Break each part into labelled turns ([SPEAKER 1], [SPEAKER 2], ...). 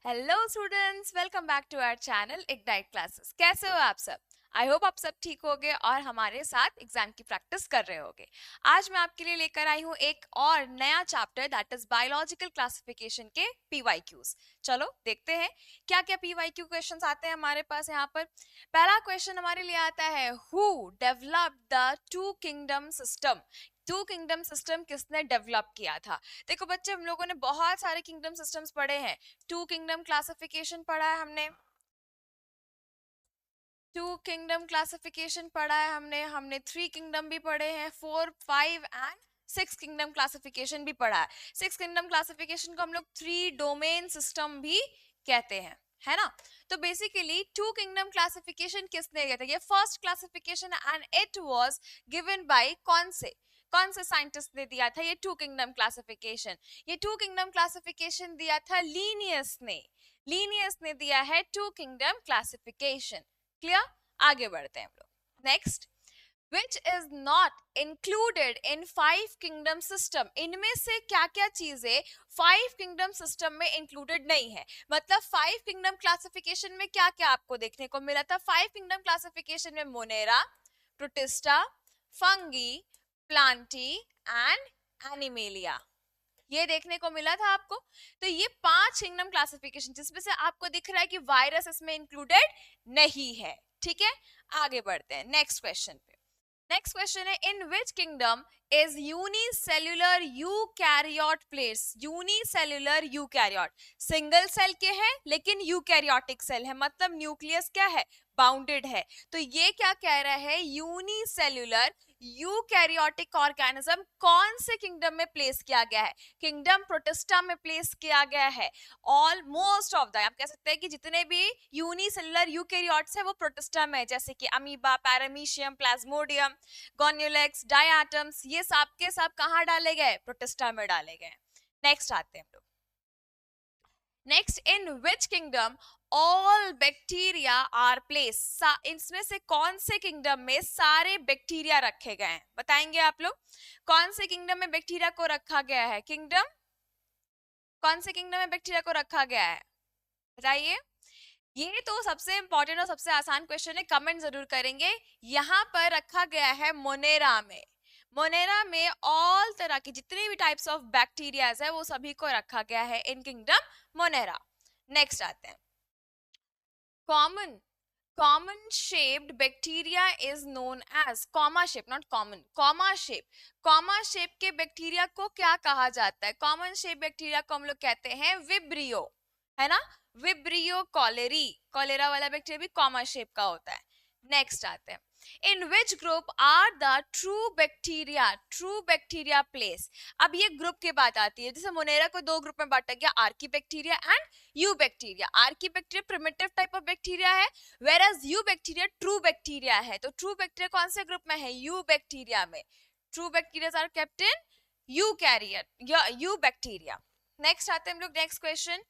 [SPEAKER 1] Hello students, welcome back to our channel ignite classes. कैसे हो आप सब? आई होप आप सब ठीक होगे और हमारे साथ एग्जाम की प्रैक्टिस कर रहे होगे। आज मैं आपके लिए लेकर आई हूँ एक और नया chapter, that is biological classification के पीवाईक्यूज। चलो देखते हैं क्या क्या पीवाईक्यू क्वेश्चंस आते हैं हमारे पास यहाँ पर। पहला क्वेश्चन हमारे लिए आता है, who developed the two kingdom system? Two kingdom system किसने डेवलप किया था? देखो बच्चे, हम लोगों ने बहुत सारे किंगडम सिस्टम्स पढ़े हैं। टू किंगडम क्लासिफिकेशन पढ़ा है हमने, टू किंगडम क्लासिफिकेशन पढ़ा है हमने थ्री किंगडम भी पढ़े हैं, four, five and six kingdom classification भी पढ़ा है। सिक्स किंगडम क्लासिफिकेशन को हम लोग थ्री डोमेन सिस्टम भी कहते हैं, है ना। तो बेसिकली टू किंगडम क्लासिफिकेशन किसने दिया था? ये first classification and it was given by कौन से साइंटिस्ट ने दिया था ये टू किंगडम क्लासिफिकेशन? ये टू किंगडम क्लासिफिकेशन दिया था लीनियस ने दिया है टू किंगडम क्लासिफिकेशन। क्लियर? आगे बढ़ते हैं हम लोग। Next, which is not included in five kingdom system? इनमें से क्या क्या चीजें फाइव किंगडम सिस्टम में इंक्लूडेड नहीं है? मतलब फाइव किंगडम क्लासिफिकेशन में क्या क्या आपको देखने को मिला था? फाइव किंगडम क्लासिफिकेशन में Monera, protista, fungi, Plantae and animalia, ये देखने को मिला था आपको। तो ये पांच किंगडम क्लासिफिकेशन, जिसमें से आपको दिख रहा है कि वायरस इसमें इंक्लूडेड नहीं है। ठीक है, आगे बढ़ते हैं नेक्स्ट क्वेश्चन पे। नेक्स्ट क्वेश्चन है, in which kingdom is unicellular eukaryote place? Unicellular eukaryote single cell के हैं लेकिन यूकैरियोटिक सेल है, मतलब न्यूक्लियस क्या है? बाउंडेड है। तो ये क्या कह रहा है? यूनिसेल्युलर यूकैरियोटिक ऑर्गेनिज्म कौन से किंगडम में प्लेस किया गया है? किंगडम प्रोटिस्टा में प्लेस किया गया है। ऑल मोस्ट ऑफ द, आप कह सकते हैं कि जितने भी यूनिसेल्युलर यूकैरियोट्स है वो प्रोटिस्टा में है, जैसे कि अमीबा, पैरामीशियम, प्लाज्मोडियम, गोन्यूलेक्स, डायटम्स, ये सब के सब कहाँ डाले गए? प्रोटिस्टा में डाले गए। नेक्स्ट आते हैं हम लोग। Next, in which kingdom all bacteria are place? इसमें से कौन से किंगडम में सारे बैक्टीरिया रखे गए हैं? बताएंगे आप लोग, कौन से किंगडम में बैक्टीरिया को रखा गया है? कौन से किंगडम में बैक्टीरिया को रखा गया है? बताइए। ये तो सबसे इंपॉर्टेंट और सबसे आसान क्वेश्चन है, कमेंट जरूर करेंगे। यहाँ पर रखा गया है मोनेरा में। मोनेरा में ऑल तरह के जितने भी टाइप्स ऑफ बैक्टीरियाज है वो सभी को रखा गया है इन किंगडम मोनेरा। नेक्स्ट आते हैं, common common shaped bacteria is known as comma shape, not common, comma shape के बैक्टीरिया को क्या कहा जाता है? कॉमन शेप बैक्टीरिया को हम लोग कहते हैं विब्रियो, है ना। विब्रियो कॉलेरा वाला बैक्टीरिया भी कॉमा शेप का होता है। नेक्स्ट आते हैं, in which group are the true bacteria place? अब ये ग्रुप की बात आती है, जैसे मोनेरा को दो ग्रुप में बांटा गया, archaebacteria and eubacteria. Archaebacteria primitive type of bacteria है, whereas eubacteria true bacteria है। तो ट्रू बैक्टीरिया कौन से ग्रुप में है? यू बैक्टीरिया में। True bacteria are kept in eucarya या यू बैक्टीरिया। नेक्स्ट आते हैं हम लोग next question,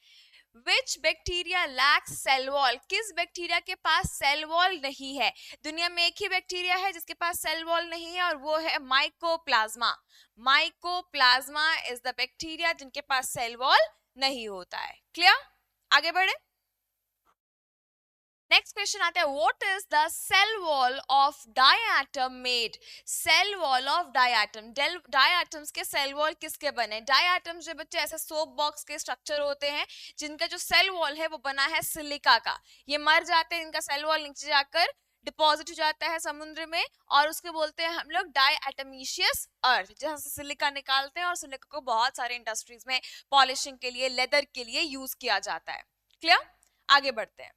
[SPEAKER 1] which bacteria lacks cell wall? किस बैक्टीरिया के पास सेल वॉल नहीं है? दुनिया में एक ही बैक्टीरिया है जिसके पास सेल वॉल नहीं है और वो है mycoplasma. Mycoplasma is the bacteria जिनके पास सेल वॉल नहीं होता है। क्लियर? आगे बढ़े। नेक्स्ट क्वेश्चन आता है, what is the cell wall of diatom made? Cell wall of diatom, diatoms के सेल वॉल किसके बने? डायटम्स जो बच्चे ऐसे सोप बॉक्स के स्ट्रक्चर होते हैं जिनका जो सेल वॉल है वो बना है सिलिका का। ये मर जाते हैं, इनका सेल वॉल नीचे जाकर डिपॉजिट हो जाता है समुद्र में और उसके बोलते हैं हम लोग डायटमीशियस अर्थ, जहां से सिलिका निकालते हैं और सिलिका को बहुत सारे इंडस्ट्रीज में पॉलिशिंग के लिए, लेदर के लिए यूज किया जाता है। क्लियर? आगे बढ़ते हैं।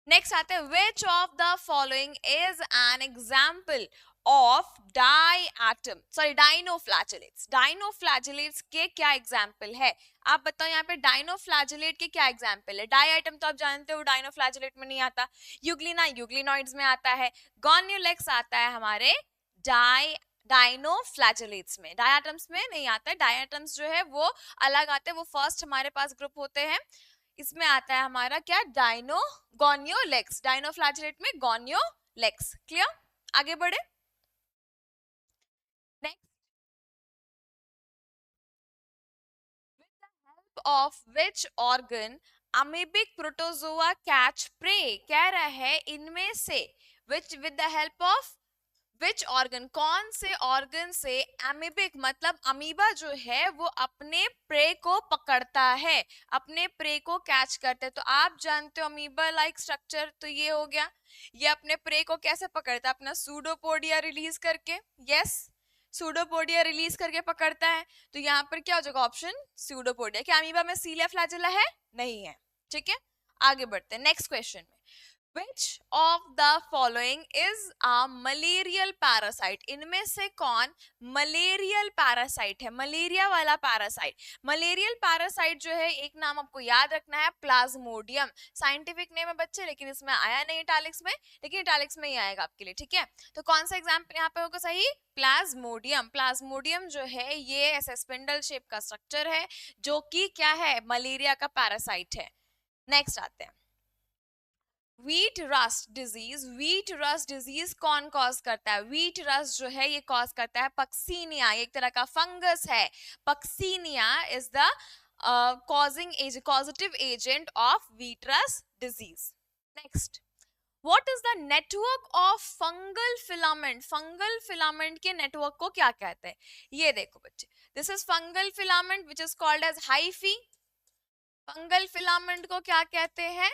[SPEAKER 1] नेक्स्ट आते हैं, which of the following is an example of dinoflagellates? Dinoflagellates के क्या एग्जाम्पल है? आप बताओ यहाँ पे डाइनोफ्लैजेलेट के क्या एग्जाम्पल है? डाई आइटम तो आप जानते हो डाइनोफ्लैजेलेट में नहीं आता। यूग्लिना यूग्लिनॉइड्स में आता है। गोन्यूलेक्स आता है हमारे डाइनोफ्लैजेलेट्स में। डायटम्स में नहीं आता है। डायटम्स जो है वो अलग आते हैं, वो फर्स्ट हमारे पास ग्रुप होते हैं। इसमें आता है हमारा क्या? गोनियोलेक्स। डाइनोफ्लैजेलेट में गोनियोलेक्स। क्लियर? आगे बढ़े। Next, of which organ amoebic protozoa catch prey? कह रहा है इनमें से which with the help of which organ, कौन से ऑर्गन से एमिबिक मतलब अमीबा जो है वो अपने प्रे को पकड़ता है, अपने प्रे को कैच करते हैं। तो आप जानते हो अमीबा लाइक स्ट्रक्चर, तो ये हो गया। ये अपने प्रे को कैसे पकड़ता है? अपना सूडोपोडिया रिलीज करके। यस, सूडोपोडिया रिलीज करके पकड़ता है। तो यहाँ पर क्या हो जाएगा? Option pseudopodia. क्या अमीबा में सीलिया फ्लैजेला है? नहीं है। ठीक है, आगे बढ़ते हैं नेक्स्ट क्वेश्चन में। Which of the following is a malarial parasite? इनमें से कौन मलेरियल पैरासाइट है? मलेरिया वाला पैरासाइट। मलेरियल पैरासाइट जो है, एक नाम आपको याद रखना है, प्लाज्मोडियम। साइंटिफिक नेम है बच्चे, लेकिन इसमें आया नहीं इटैलिक्स में, लेकिन इटैलिक्स में ही आएगा आपके लिए। ठीक है, तो कौन सा एग्जाम्पल यहाँ पे होगा सही? प्लाज्मोडियम। प्लाज्मोडियम जो है ये ऐसा स्पिंडल शेप का स्ट्रक्चर है जो कि क्या है? मलेरिया का पैरासाइट है। नेक्स्ट आते हैं, wheat rust disease. Wheat rust disease कौन कॉज करता है? व्हीट रस्ट जो है ये कॉज करता है पक्सीनिया, एक तरह का फंगस है। Puccinia is the causative agent of wheat rust disease. Next, what is the network of fungal filament? fungal filament के नेटवर्क को क्या कहते हैं? ये देखो बच्चे, this is fungal filament which is called as hyphae. Fungal filament को क्या कहते हैं?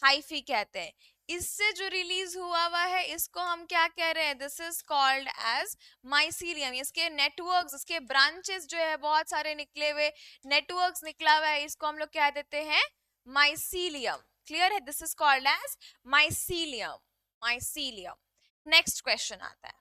[SPEAKER 1] हाइफी कहते हैं। इससे जो रिलीज हुआ है इसको हम क्या कह रहे हैं? This is called as mycelium. इसके नेटवर्क्स, इसके ब्रांचेस जो है बहुत सारे निकले हुए, नेटवर्क्स निकला हुआ है, इसको हम लोग क्या देते हैं? माइसीलियम। क्लियर है? This is called as mycelium. Mycelium. Next question आता है।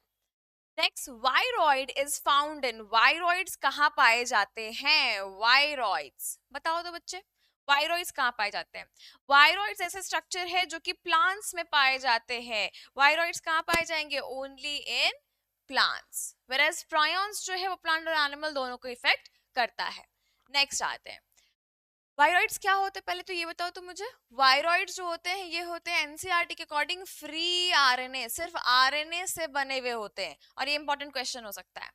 [SPEAKER 1] Next, viroid is found in. Viroids कहाँ पाए जाते हैं? वायरॉइड्स बताओ तो बच्चे, वायरॉइड्स कहाँ पाए जाते हैं? वायरॉइड्स ऐसे स्ट्रक्चर है जो कि प्लांट्स में पाए जाते हैं। वायरॉइड्स कहाँ पाए जाएंगे? Only in plants. Whereas prions जो है वो प्लांट और एनिमल दोनों को इफेक्ट करता है। नेक्स्ट आते हैं, वायरॉइड्स क्या होते हैं? पहले तो ये बताओ तो मुझे। वायरॉइड्स जो होते हैं ये होते हैं एनसीईआरटी के अकॉर्डिंग फ्री आरएनए, सिर्फ आरएनए से बने हुए होते हैं। और ये इंपॉर्टेंट क्वेश्चन हो सकता है।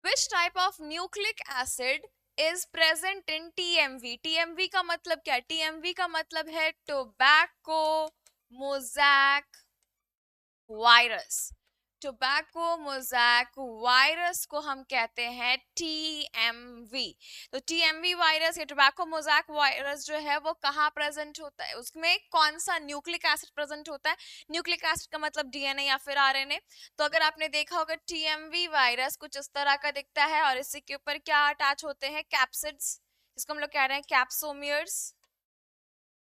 [SPEAKER 1] Which type of nucleic acid is present in TMV? TMV का मतलब क्या है? TMV का मतलब है tobacco mosaic virus. Tobacco mosaic virus को हम कहते हैं TMV। तो TMV वायरस या टोबैको मोज़ैक वायरस जो है वो कहाँ प्रेजेंट होता है? उसमें कौन सा न्यूक्लिक एसिड प्रेजेंट होता है? न्यूक्लिक एसिड का मतलब डीएनए या फिर आरएनए। तो अगर आपने देखा होगा TMV वायरस कुछ इस तरह का दिखता है और इसी के ऊपर क्या अटैच होते हैं? कैप्सिड्स, जिसको हम लोग कह रहे हैं कैप्सोमियर्स।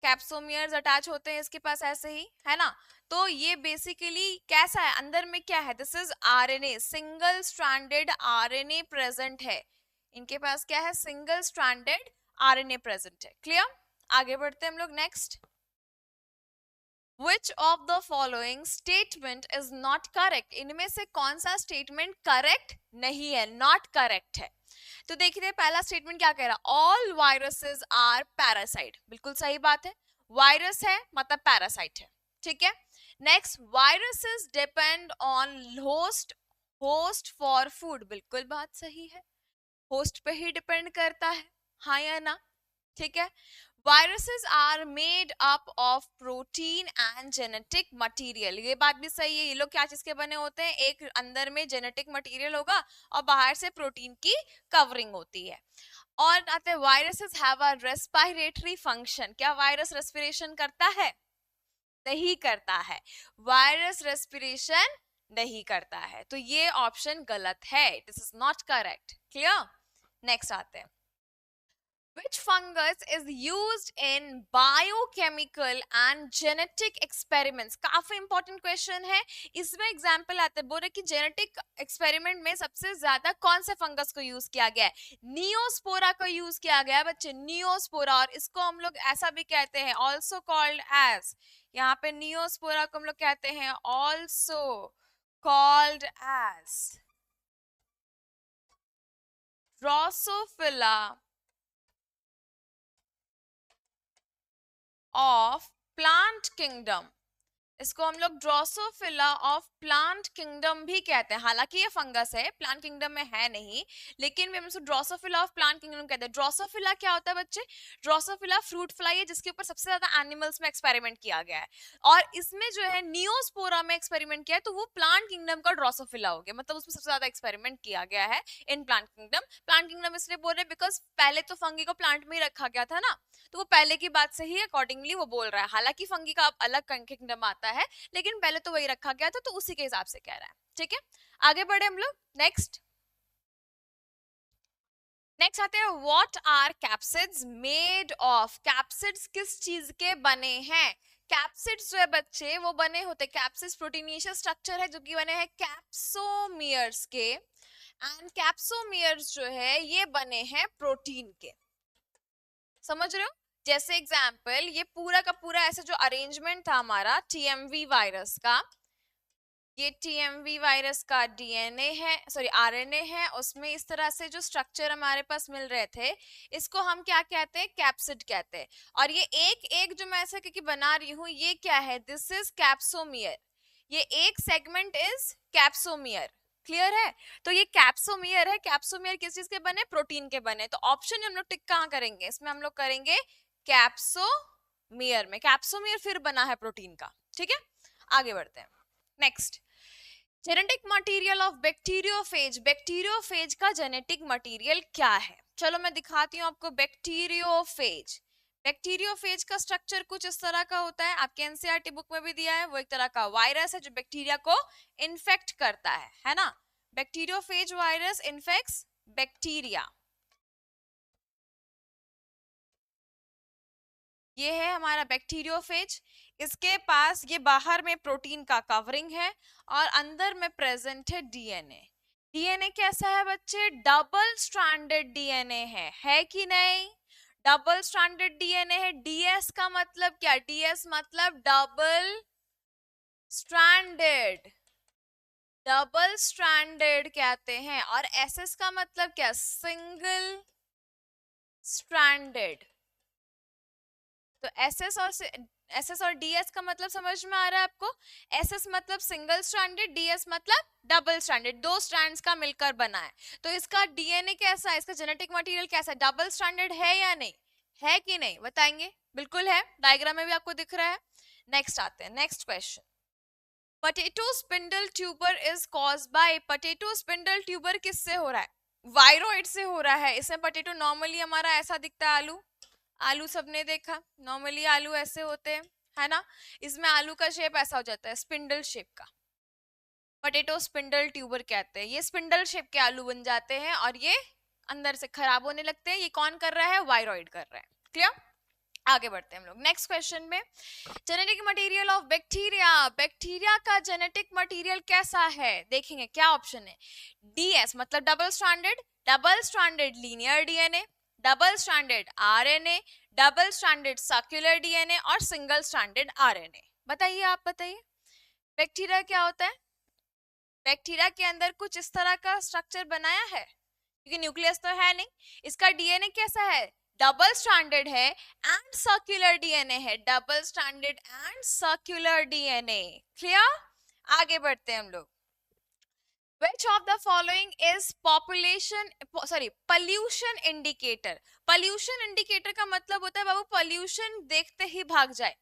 [SPEAKER 1] कैप्सोमियर्स अटैच होते हैं इसके पास, ऐसे ही है ना। तो ये बेसिकली कैसा है? अंदर में क्या है? This is RNA, single stranded RNA present है। इनके पास क्या है? सिंगल स्ट्रैंडेड आरएनए प्रेजेंट है। क्लियर? आगे बढ़ते हैं हम लोग। Next, Which of the following statement is not correct? इनमें से कौन सा स्टेटमेंट करेक्ट नहीं है? नॉट करेक्ट है। तो देखिए पहला स्टेटमेंट क्या कह रहा है? All viruses are parasite. बिल्कुल सही बात है, वायरस है मतलब पैरासाइट है। ठीक है। Next, viruses depend on host for food. बिल्कुल बात सही है, होस्ट पे ही डिपेंड करता है, हाँ या ना? ठीक है। Viruses are made up of protein and genetic material. ये बात भी सही है। ये लोग क्या चीज के बने होते हैं? एक अंदर में जेनेटिक मटेरियल होगा और बाहर से प्रोटीन की कवरिंग होती है। और आते हैं, viruses have a respiratory function. क्या वायरस रेस्पिरेशन करता है? नहीं करता है। वायरस रेस्पिरेशन नहीं करता है, तो ये ऑप्शन गलत है। This is not correct. Clear? Next आते हैं, Which fungus is used in biochemical and genetic experiments? काफी इंपॉर्टेंट क्वेश्चन है। इसमें एग्जाम्पल आते हैं, बोल रहे कि जेनेटिक एक्सपेरिमेंट में सबसे ज्यादा कौन से फंगस को यूज किया गया है? नियोस्पोरा को यूज किया गया है बच्चे, नियोस्पोरा। और इसको हम लोग ऐसा भी कहते हैं, ऑल्सो कॉल्ड एज, यहाँ पे नियोस्पोरा को हम लोग कहते हैं also called as drosophila of plant kingdom. इसको हम लोग ड्रोसोफिला ऑफ प्लांट किंगडम भी कहते हैं, हालांकि ये फंगस है, प्लांट किंगडम में है नहीं, लेकिन हम इसको ड्रोसोफिला ऑफ प्लांट किंगडम कहते हैं। ड्रोसोफिला क्या होता है बच्चे? ड्रोसोफिला फ्रूट फ्लाई है जिसके ऊपर सबसे ज्यादा एनिमल्स में एक्सपेरिमेंट किया गया है, और इसमें जो है नियोस्पोरा में एक्सपेरिमेंट किया है, तो वो प्लांट किंगडम का ड्रोसोफिला हो गया, मतलब उसमें सबसे ज्यादा एक्सपेरिमेंट किया गया है in plant kingdom. Plant kingdom इसलिए बोल रहे हैं बिकॉज पहले तो फंगी को प्लांट में ही रखा गया था ना, तो वो पहले की बात से ही अकॉर्डिंगली वो बोल रहा है, हालांकि फंगी का अब अलग किंगडम आता है, लेकिन पहले तो वही रखा गया था, तो उसी के हिसाब से कह रहा है। ठीक है, आगे बढ़े हम लोग। नेक्स्ट नेक्स्ट आते हैं, व्हाट आर कैप्सिड्स मेड ऑफ? कैप्सिड्स किस चीज के बने हैं? कैप्सिड्स जो है बच्चे वो बने होते, कैप्सिड्स प्रोटीनिशियस स्ट्रक्चर है जो कि बने हैं कैप्सोमियर्स के, एंड कैप्सोमियर्स जो है ये बने हैं प्रोटीन के। समझ रहे हो? जैसे एग्जाम्पल, ये पूरा का पूरा ऐसा जो अरेंजमेंट था हमारा टीएमवी वायरस का, ये टीएमवी वायरस का डीएनए है, सॉरी आरएनए है, उसमें इस तरह से जो स्ट्रक्चर हमारे पास मिल रहे थे, इसको हम क्या कहते हैं? कैप्सिड कहते हैं। और ये एक एक जो मैं ऐसा क्योंकि बना रही हूँ, ये क्या है? दिस इज कैप्सोमियर, ये एक सेगमेंट इज कैप्सोमियर। क्लियर है? तो ये कैप्सोमियर है, कैप्सोमियर किस चीज के बने? प्रोटीन के बने। तो ऑप्शन हम लोग टिक कहाँ करेंगे? इसमें हम लोग करेंगे कैप्सोमियर में, कैप्सोमियर फिर बना है प्रोटीन का। ठीक है, आगे बढ़ते हैं। Next, genetic material of bacteriophage. Bacteriophage का जेनेटिक मटेरियल क्या है? चलो मैं दिखाती हूँ आपको बैक्टीरियोफेज। बैक्टीरियोफेज का स्ट्रक्चर कुछ इस तरह का होता है, आपके एनसीईआरटी बुक में भी दिया है। वो एक तरह का वायरस है जो बैक्टीरिया को इन्फेक्ट करता है ना? Bacteriophage virus infects bacteria. ये है हमारा बैक्टीरियोफेज। इसके पास ये बाहर में प्रोटीन का कवरिंग है और अंदर में प्रेजेंट है डीएनए। डीएनए कैसा है बच्चे? डबल स्ट्रैंडेड डीएनए है कि नहीं? डबल स्ट्रैंडेड डीएनए है। डीएस का मतलब क्या? डीएस मतलब डबल स्ट्रैंडेड, डबल स्ट्रैंडेड कहते हैं। और एसएस का मतलब क्या? Single stranded. तो एसएस और डीएस का मतलब समझ में आ रहा है आपको? एसएस मतलब सिंगल स्ट्रैंडेड, डीएस मतलब डबल स्ट्रैंडेड, दो स्ट्रैंड्स का मिलकर बना है। तो इसका डीएनए कैसा है? इसका जेनेटिक मटेरियल कैसा है? डबल स्ट्रैंडेड है या नहीं? है कि नहीं बताएंगे? बिल्कुल है, डायग्राम में भी आपको दिख रहा है। नेक्स्ट आते हैं, next question. Potato spindle tuber is caused by. Potato spindle tuber किससे हो रहा है? वायरोइड से हो रहा है। इसमें पोटैटो नॉर्मली हमारा ऐसा दिखता है, आलू, आलू सबने देखा, नॉर्मली आलू ऐसे होते हैं, है ना? इसमें आलू का शेप ऐसा हो जाता है, स्पिंडल शेप का। पोटैटो स्पिंडल ट्यूबर कहते हैं। ये स्पिंडल शेप के आलू बन जाते हैं और ये अंदर से खराब होने लगते हैं। ये कौन कर रहा है? वायरोइड कर रहा है। क्लियर? आगे बढ़ते हैं हम लोग नेक्स्ट क्वेश्चन में। Genetic material of bacteria. Bacteria का जेनेटिक मटेरियल कैसा है? देखेंगे क्या ऑप्शन है। डीएस मतलब double stranded linear DNA, double stranded RNA, double stranded circular DNA और सिंगल स्ट्रैंडेड आरएनए। बताइए, आप बताइए बैक्टीरिया क्या होता है? बैक्टीरिया के अंदर कुछ इस तरह का स्ट्रक्चर बनाया है, क्योंकि न्यूक्लियस तो है नहीं। इसका डीएनए कैसा है? डबल स्ट्रैंडेड है एंड सर्कुलर डीएनए है, double stranded and circular DNA. Clear? आगे बढ़ते हैं हम लोग। Which of the following is pollution indicator? Pollution indicator का मतलब होता है बाबू pollution देखते ही भाग जाए।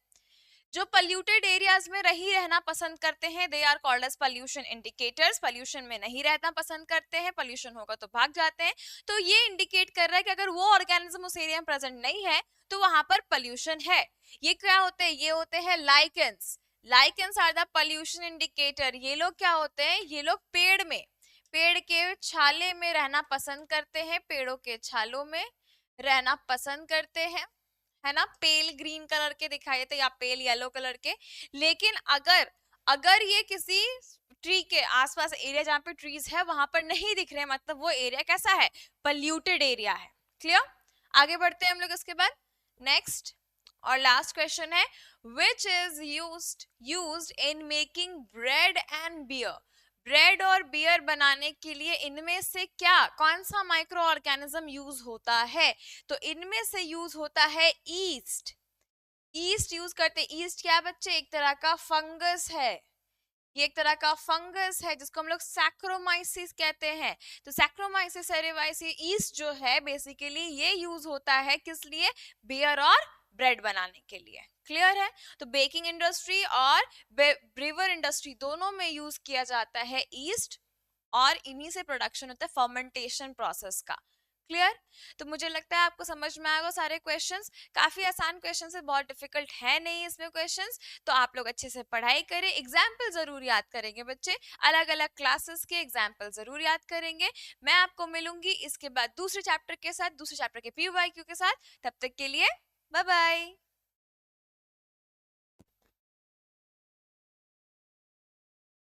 [SPEAKER 1] जो पोल्यूटेड एरियाज में रहना पसंद करते हैं, they are called as pollution indicators. Pollution में नहीं रहना पसंद करते हैं, पोल्यूशन होगा तो भाग जाते हैं। तो ये इंडिकेट कर रहा है कि अगर वो ऑर्गेनिज्म उस एरिया में प्रेजेंट नहीं है तो वहां पर पोल्यूशन है। ये क्या होते हैं? ये होते हैं lichens. Lichens are the pollution indicator. ये लोग क्या होते हैं? ये लोग पेड़ के छाले में रहना पसंद करते हैं, पेड़ों के छालों में रहना पसंद करते हैं, है ना? पेल ग्रीन कलर के दिखाई देते या पेल येलो कलर के। लेकिन अगर अगर ये किसी ट्री के आसपास एरिया जहाँ पे ट्रीज है वहां पर नहीं दिख रहे, मतलब वो एरिया कैसा है? पोल्यूटेड एरिया है। क्लियर? आगे बढ़ते हैं हम लोग इसके बाद। नेक्स्ट और लास्ट क्वेश्चन है, which is used in making bread and beer. Bread और बियर बनाने के लिए इनमें से कौन सा माइक्रो ऑर्गेनिज्म यूज होता है? तो इनमें से यूज होता है ईस्ट। ईस्ट यूज करते हैं। ईस्ट क्या है बच्चे? एक तरह का फंगस है, ये एक तरह का फंगस है जिसको हम लोग सैक्रोमाइसिस कहते हैं। तो सैक्रोमाइसिस सेरेवाइसिस ईस्ट जो है बेसिकली ये यूज होता है किस लिए? बियर और ब्रेड बनाने के लिए। क्लियर है? तो बेकिंग इंडस्ट्री और ब्रीवर इंडस्ट्री दोनों में यूज किया जाता है ईस्ट, और इन्हीं से प्रोडक्शन होता है फर्मेंटेशन प्रोसेस का। क्लियर? तो मुझे लगता है आपको समझ में आएगा सारे क्वेश्चंस। काफी आसान क्वेश्चंस है, बहुत डिफिकल्ट है नहीं इसमें क्वेश्चंस। तो आप लोग अच्छे से पढ़ाई करें, एग्जाम्पल जरूर याद करेंगे बच्चे, अलग अलग क्लासेस के एग्जाम्पल जरूर याद करेंगे। मैं आपको मिलूंगी इसके बाद दूसरे चैप्टर के साथ, दूसरे चैप्टर के पीवाईक्यू के साथ। तब तक के लिए बाय बाय।